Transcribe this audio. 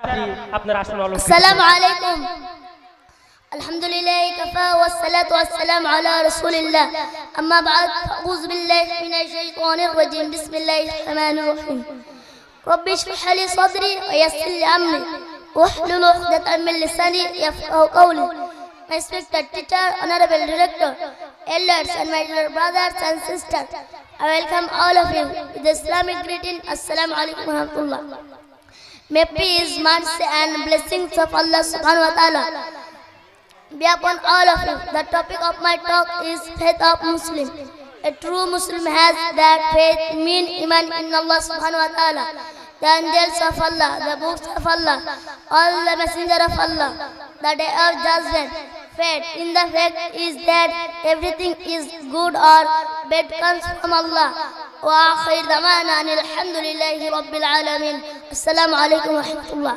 আপনি আপনার আসন অলঙ্কৃত আসসালামু আলাইকুম আলহামদুলিল্লাহি কাফা ওয়াস সালাতু ওয়াস সালাম আলা রাসূলিল্লাহ আম্মা বা'দ আউযু বিল্লাহি মিনাশ শাইতানির রাজীম বিসমিল্লাহির রহমানির রহিম রব্বি ইশরাহ লি সাদরি ওয়া ইয়াসসির লি আমরি wahlul 'uqdatam min lisani yafqahu qawli. My respected teacher, honorable director, elders and my dear brothers and sisters, I welcome all of you with the Islamic greeting. Assalamu alaikum wa rahmatullah. May peace, mercy and blessings of Allah subhanahu wa ta'ala be upon all of you. The topic of my talk is faith of Muslim. A true Muslim has that faith, mean iman in Allah subhanahu wa ta'ala, the angels of Allah, the books of Allah, all the messenger of Allah, the day of judgment. Faith in the fact is that everything is good or bad comes from Allah. Wa akhir damana alhamdulillahi rabbil alamin. Assalamu alaikum wa rahmatullah.